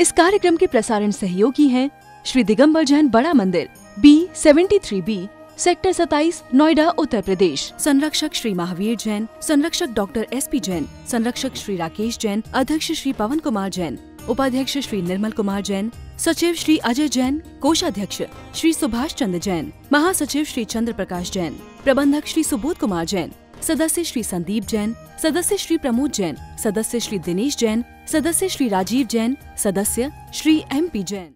इस कार्यक्रम के प्रसारण सहयोगी हैं श्री दिगंबर जैन बड़ा मंदिर B73B सेक्टर 27 नोएडा उत्तर प्रदेश। संरक्षक श्री महावीर जैन, संरक्षक डॉक्टर SP जैन, संरक्षक श्री राकेश जैन, अध्यक्ष श्री पवन कुमार जैन, उपाध्यक्ष श्री निर्मल कुमार जैन, सचिव श्री अजय जैन, कोषाध्यक्ष श्री सुभाष चंद्र जैन, महासचिव श्री चंद्र प्रकाश जैन, प्रबंधक श्री सुबोध कुमार जैन, सदस्य श्री संदीप जैन, सदस्य श्री प्रमोद जैन, सदस्य श्री दिनेश जैन, सदस्य श्री राजीव जैन, सदस्य श्री MP जैन।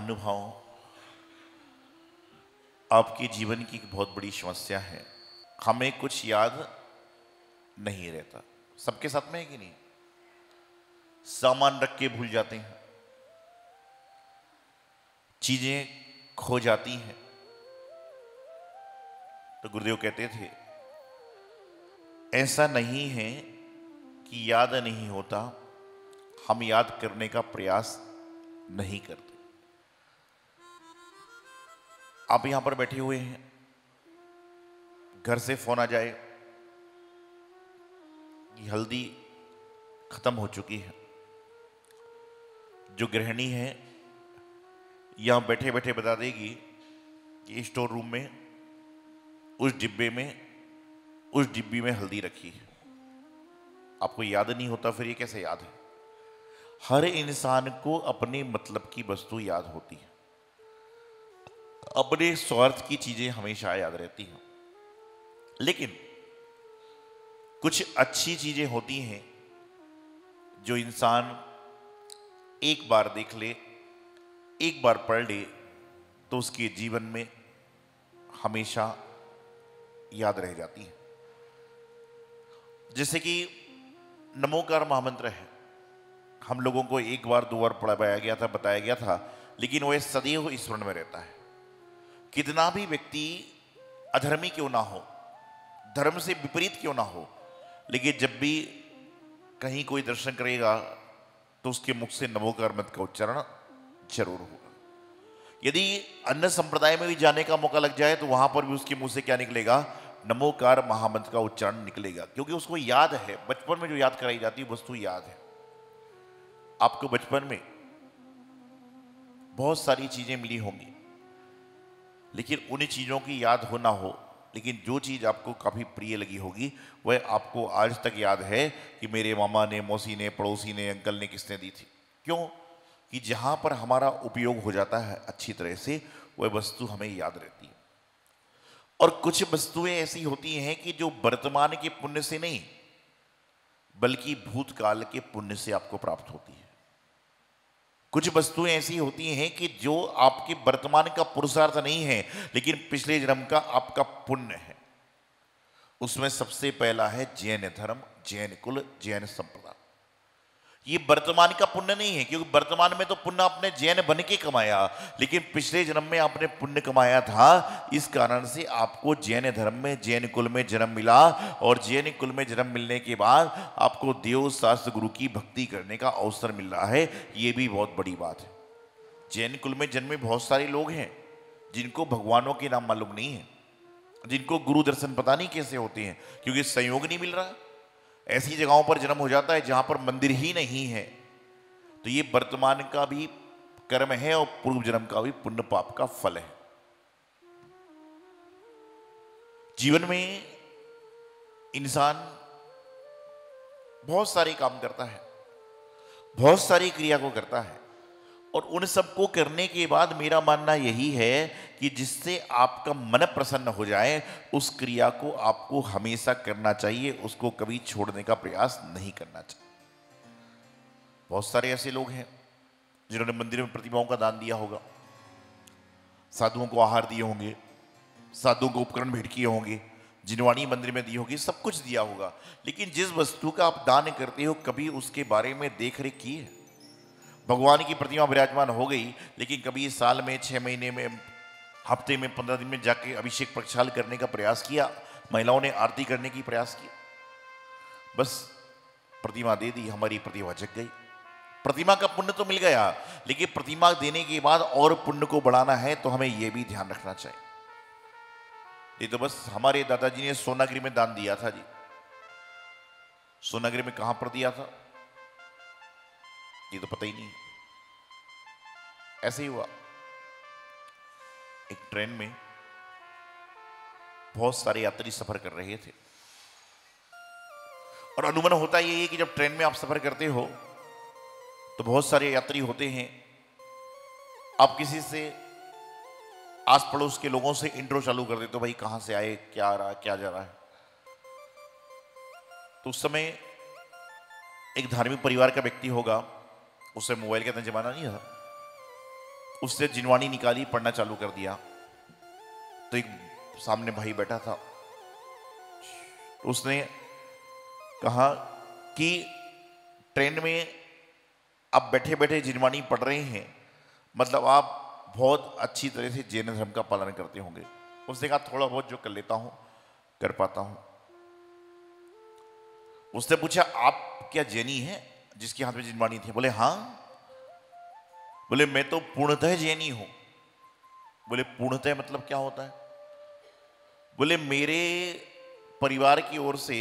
महानुभाव, आपके जीवन की एक बहुत बड़ी समस्या है, हमें कुछ याद नहीं रहता। सबके साथ में है कि नहीं? सामान रख के भूल जाते हैं, चीजें खो जाती हैं। तो गुरुदेव कहते थे ऐसा नहीं है कि याद नहीं होता, हम याद करने का प्रयास नहीं करते। आप यहां पर बैठे हुए हैं, घर से फोन आ जाए कि हल्दी खत्म हो चुकी है, जो गृहिणी है यहां बैठे बैठे बता देगी कि स्टोर रूम में उस डिब्बे में उस डिब्बी में हल्दी रखी है। आपको याद नहीं होता, फिर ये कैसे याद है? हर इंसान को अपने मतलब की वस्तु याद होती है, अपने स्वार्थ की चीजें हमेशा याद रहती हैं। लेकिन कुछ अच्छी चीजें होती हैं जो इंसान एक बार देख ले, एक बार पढ़ ले, तो उसके जीवन में हमेशा याद रह जाती है। जैसे कि नमोकार महामंत्र है, हम लोगों को एक बार दो बार पढ़ाया गया था, बताया गया था, लेकिन वह सदैव स्मरण में रहता है। कितना भी व्यक्ति अधर्मी क्यों ना हो, धर्म से विपरीत क्यों ना हो, लेकिन जब भी कहीं कोई दर्शन करेगा तो उसके मुख से नमोकार मंत्र का उच्चारण जरूर होगा। यदि अन्य संप्रदाय में भी जाने का मौका लग जाए तो वहां पर भी उसके मुंह से क्या निकलेगा? नमोकार महामंत्र का उच्चारण निकलेगा, क्योंकि उसको याद है। बचपन में जो याद कराई जाती है वस्तु याद है। आपको बचपन में बहुत सारी चीजें मिली होंगी, लेकिन उन चीजों की याद हो ना हो, लेकिन जो चीज आपको काफी प्रिय लगी होगी वह आपको आज तक याद है कि मेरे मामा ने, मौसी ने, पड़ोसी ने, अंकल ने किसने दी थी। क्यों? कि जहां पर हमारा उपयोग हो जाता है अच्छी तरह से, वह वस्तु हमें याद रहती है। और कुछ वस्तुएं ऐसी होती हैं कि जो वर्तमान के पुण्य से नहीं, बल्कि भूतकाल के पुण्य से आपको प्राप्त होती है। कुछ वस्तुएं ऐसी होती हैं कि जो आपके वर्तमान का पुरुषार्थ नहीं है, लेकिन पिछले जन्म का आपका पुण्य है। उसमें सबसे पहला है जैन धर्म, जैन कुल, जैन संप्रदाय। ये वर्तमान का पुण्य नहीं है, क्योंकि वर्तमान में तो पुण्य आपने जैन बन के कमाया, लेकिन पिछले जन्म में आपने पुण्य कमाया था। इस कारण से आपको जैन धर्म में, जैन कुल में जन्म मिला, और जैन कुल में जन्म मिलने के बाद आपको देव शास्त्र गुरु की भक्ति करने का अवसर मिल रहा है। ये भी बहुत बड़ी बात है। जैन कुल में जन्मे बहुत सारे लोग हैं जिनको भगवानों के नाम मालूम नहीं है, जिनको गुरु दर्शन पता नहीं कैसे होते हैं, क्योंकि संयोग नहीं मिल रहा। ऐसी जगहों पर जन्म हो जाता है जहां पर मंदिर ही नहीं है। तो ये वर्तमान का भी कर्म है और पूर्व जन्म का भी पुण्य पाप का फल है। जीवन में इंसान बहुत सारे काम करता है, बहुत सारी क्रिया को करता है, और उन सबको करने के बाद मेरा मानना यही है कि जिससे आपका मन प्रसन्न हो जाए, उस क्रिया को आपको हमेशा करना चाहिए, उसको कभी छोड़ने का प्रयास नहीं करना चाहिए। बहुत सारे ऐसे लोग हैं जिन्होंने मंदिर में प्रतिमाओं का दान दिया होगा, साधुओं को आहार दिए होंगे, साधुओं को उपकरण भेंट किए होंगे, जिनवाणी मंदिर में दी होगी, सब कुछ दिया होगा, लेकिन जिस वस्तु का आप दान करते हो कभी उसके बारे में देख रेख की है? भगवान की प्रतिमा विराजमान हो गई, लेकिन कभी साल में, 6 महीने में, हफ्ते में, 15 दिन में जाके अभिषेक प्रक्षाल करने का प्रयास किया? महिलाओं ने आरती करने की प्रयास किया? बस प्रतिमा दे दी, हमारी प्रतिमा जग गई। प्रतिमा का पुण्य तो मिल गया, लेकिन प्रतिमा देने के बाद और पुण्य को बढ़ाना है तो हमें यह भी ध्यान रखना चाहिए। ये तो बस हमारे दादाजी ने सोनागिरी में दान दिया था जी। सोनागिरी में कहां पर दिया था ये तो पता ही नहीं। ऐसे ही हुआ, एक ट्रेन में बहुत सारे यात्री सफर कर रहे थे, और अनुमान होता यही है कि जब ट्रेन में आप सफर करते हो तो बहुत सारे यात्री होते हैं। आप किसी से, आस पड़ोस के लोगों से इंट्रो चालू कर देते हो, भाई कहां से आए, क्या आ रहा है, क्या जा रहा है। तो उस समय एक धार्मिक परिवार का व्यक्ति होगा, उससे मोबाइल का इतना जमाना नहीं था, उससे जिनवाणी निकाली, पढ़ना चालू कर दिया। तो एक सामने भाई बैठा था, उसने कहा कि ट्रेन में आप बैठे बैठे जिनवाणी पढ़ रहे हैं, मतलब आप बहुत अच्छी तरह से जैन धर्म का पालन करते होंगे। उसने कहा थोड़ा बहुत जो कर लेता हूं, कर पाता हूं। उसने पूछा आप क्या जैनी हैं जिसके हाथ में जिनवाणी थी? बोले हाँ। बोले मैं तो पूर्णतः जैनी हूं। बोले पूर्णतः मतलब क्या होता है? बोले मेरे परिवार की ओर से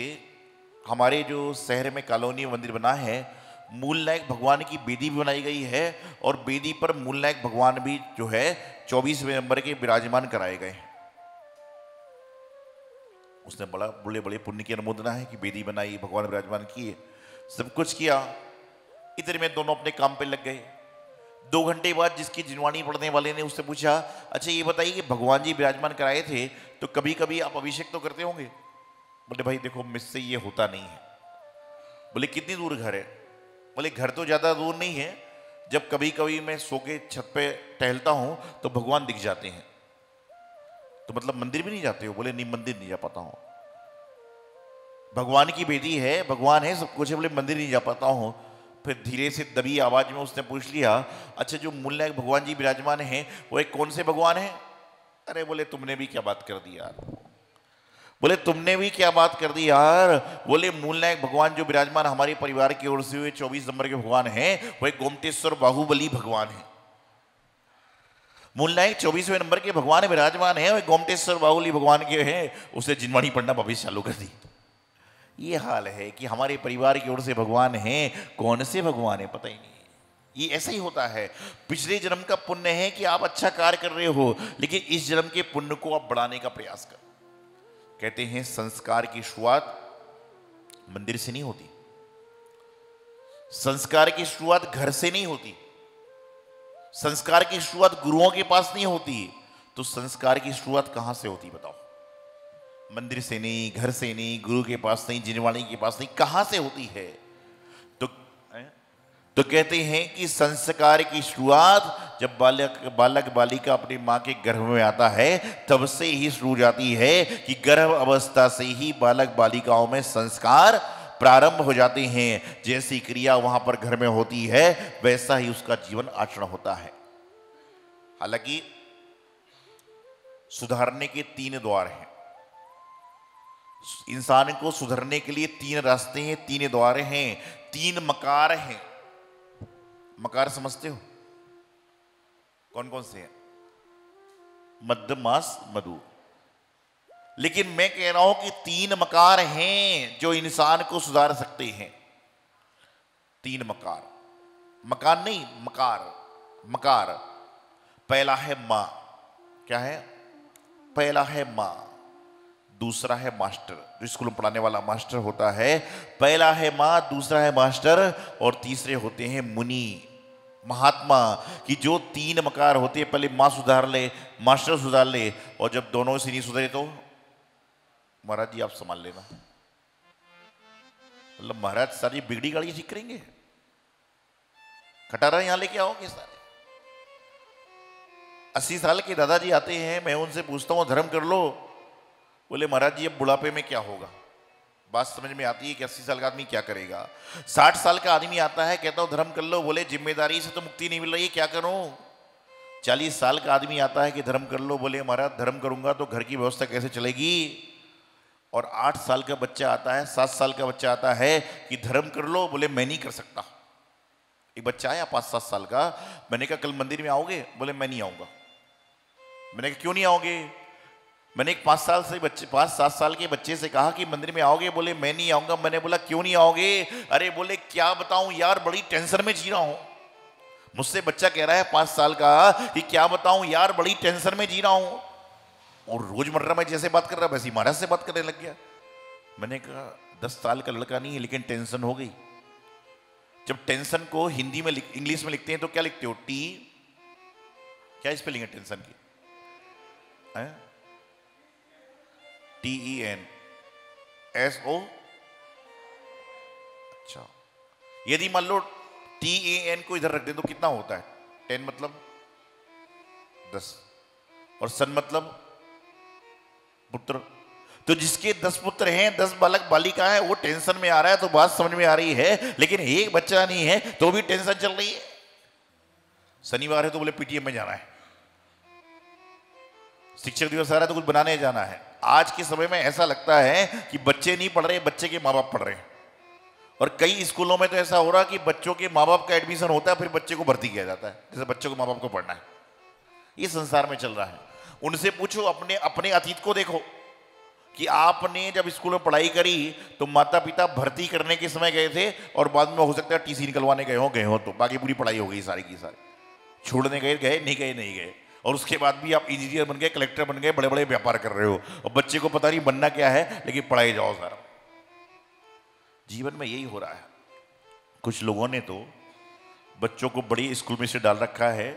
हमारे जो शहर में कॉलोनी मंदिर बना है, मूल नायक भगवान की बेदी भी बनाई गई है और बेदी पर मूल नायक भगवान भी जो है 24वें नंबर के विराजमान कराए गए हैं। उसने बड़ा बड़े बड़े पुण्य की अनुमोदना है कि बेदी बनाई, भगवान विराजमान किए, सब कुछ किया। इतने में दोनों अपने काम पे लग गए। 2 घंटे बाद जिसकी जिनवाणी पढ़ने वाले ने उससे पूछा, अच्छा ये बताइए कि भगवान जी विराजमान कराए थे तो कभी कभी आप अभिषेक तो करते होंगे? बोले भाई देखो मुझसे ये होता नहीं है। बोले कितनी दूर घर है? बोले घर तो ज्यादा दूर नहीं है, जब कभी कभी मैं सो के छत पे टहलता हूं तो भगवान दिख जाते हैं। तो मतलब मंदिर भी नहीं जाते हो? बोले नहीं, मंदिर नहीं जा पाता हूं। भगवान की बेदी है, भगवान है, सब कुछ है, बोले मंदिर नहीं जा पाता हूं। फिर धीरे से दबी आवाज में उसने पूछ लिया, अच्छा जो मूल नायक भगवान जी विराजमान हैं वो एक कौन से भगवान हैं? अरे बोले तुमने भी क्या बात कर दी यार, बोले तुमने भी क्या बात कर दी यार। बोले मूल नायक भगवान जो विराजमान हमारे परिवार की ओर से हुए 24 नंबर के भगवान हैं, वो एक गोमटेश्वर बाहुबली भगवान है। मूल नायक 24वें नंबर के भगवान विराजमान है, वो गोमटेश्वर बाहुबली भगवान के हैं। उसे जिनवाणी पढ़ना वापिस चालू कर दी। ये हाल है कि हमारे परिवार की ओर से भगवान हैं, कौन से भगवान है पता ही नहीं। ये ऐसा ही होता है। पिछले जन्म का पुण्य है कि आप अच्छा कार्य कर रहे हो, लेकिन इस जन्म के पुण्य को आप बढ़ाने का प्रयास कर। कहते हैं संस्कार की शुरुआत मंदिर से नहीं होती, संस्कार की शुरुआत घर से नहीं होती, संस्कार की शुरुआत गुरुओं के पास नहीं होती। तो संस्कार की शुरुआत कहां से होती बताओ? मंदिर से नहीं, घर से नहीं, गुरु के पास नहीं, जिनवाणी के पास नहीं, कहां से होती है? तो कहते हैं कि संस्कार की शुरुआत जब बालक बालिका अपनी मां के गर्भ में आता है तब से ही शुरू हो जाती है कि गर्भ अवस्था से ही बालक बालिकाओं में संस्कार प्रारंभ हो जाते हैं। जैसी क्रिया वहां पर घर में होती है वैसा ही उसका जीवन आचरण होता है। हालांकि सुधारने के 3 द्वार हैं। इंसान को सुधरने के लिए 3 रास्ते हैं, 3 द्वार हैं, 3 मकार हैं। मकार समझते हो कौन कौन से हैं? मध्य, मास, मधु। लेकिन मैं कह रहा हूं कि 3 मकार हैं जो इंसान को सुधार सकते हैं। 3 मकार, मकान नहीं, मकार। मकार पहला है मां। क्या है? पहला है मां, दूसरा है मास्टर, जो स्कूल में पढ़ाने वाला मास्टर होता है। पहला है मां, दूसरा है मास्टर और तीसरे होते हैं मुनि, महात्मा। कि जो 3 मकार होते हैं, पहले मां सुधार ले, मास्टर सुधार ले, और जब दोनों से नहीं सुधरे तो महाराज जी आप संभाल लेना। मतलब महाराज सारी बिगड़ी गाड़ी ठीक करेंगे, खटारा यहां लेके आओगे सारे। 80 साल के दादाजी आते हैं, मैं उनसे पूछता हूं धर्म कर लो। बोले महाराज जी अब बुढ़ापे में क्या होगा? बात समझ में आती है कि 80 साल का आदमी क्या करेगा। 60 साल का आदमी आता है, कहता हूं धर्म कर लो। बोले जिम्मेदारी से तो मुक्ति नहीं मिल रही है, क्या करूं? 40 साल का आदमी आता है कि धर्म कर लो। बोले महाराज धर्म करूंगा तो घर की व्यवस्था कैसे चलेगी? और 8 साल का बच्चा आता है, 7 साल का बच्चा आता है कि धर्म कर लो। बोले मैं नहीं कर सकता। एक बच्चा आया 5-7 साल का, मैंने कहा कल मंदिर में आओगे? बोले मैं नहीं आऊंगा। मैंने कहा क्यों नहीं आओगे? मैंने एक 5-7 साल के बच्चे से कहा कि मंदिर में आओगे? बोले मैं नहीं आऊंगा। मैंने बोला क्यों नहीं आओगे? अरे बोले क्या बताऊं यार, बड़ी टेंशन में जी रहा हूं। मुझसे बच्चा कह रहा है 5 साल का कि क्या बताऊं यार, बड़ी टेंशन में जी रहा हूं। और रोजमर्रा में जैसे बात कर रहा वैसे महाराज से बात करने लग गया। मैंने कहा 10 साल का लड़का नहीं है, लेकिन टेंशन हो गई। जब टेंशन को हिंदी में इंग्लिश में लिखते हैं तो क्या लिखते हो? टी, क्या स्पेलिंग है टेंशन की? TENSO। अच्छा, यदि मान लो TAN को इधर रख दे तो कितना होता है? 10 मतलब 10। और सन मतलब पुत्र। तो जिसके 10 पुत्र हैं, 10 बालक बालिका है, वो टेंशन में आ रहा है तो बात समझ में आ रही है, लेकिन एक बच्चा नहीं है तो भी टेंशन चल रही है। शनिवार है तो बोले पीटीएम में जाना है, शिक्षक दिवस आ रहा है तो कुछ बनाने जाना है। आज के समय में ऐसा लगता है कि बच्चे नहीं पढ़ रहे, बच्चे के माँ बाप पढ़ रहे हैं। और कई स्कूलों में तो ऐसा हो रहा है कि बच्चों के माँ बाप का एडमिशन होता है, फिर बच्चे को भर्ती किया जाता है, जैसे बच्चों को माँ बाप को पढ़ना है। ये संसार में चल रहा है। उनसे पूछो, अपने अपने अतीत को देखो कि आपने जब स्कूल में पढ़ाई करी तो माता पिता भर्ती करने के समय गए थे और बाद में हो सकता है टीसी निकलवाने गए हो तो बाकी पूरी पढ़ाई हो गई सारी की सारी। छोड़ने गए नहीं गए और उसके बाद भी आप इंजीनियर बन गए, कलेक्टर बन गए, बड़े बड़े व्यापार कर रहे हो और बच्चे को पता नहीं बनना क्या है, लेकिन पढ़ाई जाओ सारा। जीवन में यही हो रहा है। कुछ लोगों ने तो बच्चों को बड़ी स्कूल में से डाल रखा है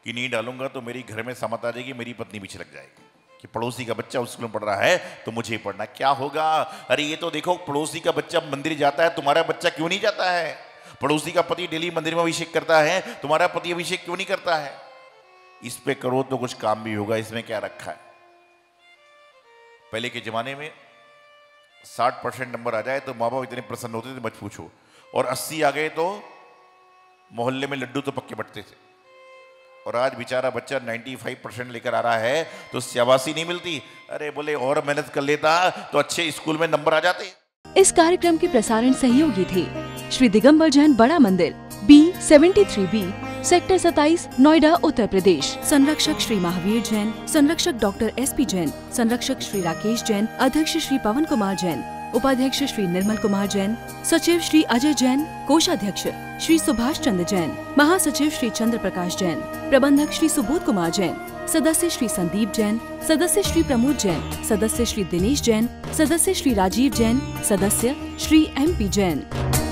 कि नहीं डालूंगा तो मेरी घर में समत आ जाएगी, मेरी पत्नी पीछे लग जाएगी कि पड़ोसी का बच्चा उस स्कूल में पढ़ रहा है तो मुझे ही पढ़ना। क्या होगा? अरे ये तो देखो, पड़ोसी का बच्चा मंदिर जाता है, तुम्हारा बच्चा क्यों नहीं जाता है? पड़ोसी का पति डेली मंदिर में अभिषेक करता है, तुम्हारा पति अभिषेक क्यों नहीं करता है? इस पे करो तो कुछ काम भी होगा, इसमें क्या रखा है? पहले के जमाने में 60% नंबर आ जाए तो माँ बाप इतने प्रसन्न होते थे, मत पूछो। और 80 आ गए तो मोहल्ले में लड्डू तो पक्के बटते थे। और आज बेचारा बच्चा 95% लेकर आ रहा है तो शाबाशी नहीं मिलती। अरे बोले और मेहनत कर लेता तो अच्छे स्कूल में नंबर आ जाते। इस कार्यक्रम के प्रसारण सहयोगी थे श्री दिगंबर जैन बड़ा मंदिर, B73B, सेक्टर 27, नोएडा, उत्तर प्रदेश। संरक्षक श्री महावीर जैन, संरक्षक डॉक्टर SP जैन, संरक्षक श्री राकेश जैन, अध्यक्ष श्री पवन कुमार जैन, उपाध्यक्ष श्री निर्मल कुमार जैन, सचिव श्री अजय जैन, कोषाध्यक्ष श्री सुभाष चंद्र जैन, महासचिव श्री चंद्र प्रकाश जैन, प्रबंधक श्री सुबोध कुमार जैन, सदस्य श्री संदीप जैन, सदस्य श्री प्रमोद जैन, सदस्य श्री दिनेश जैन, सदस्य श्री राजीव जैन, सदस्य श्री MP जैन।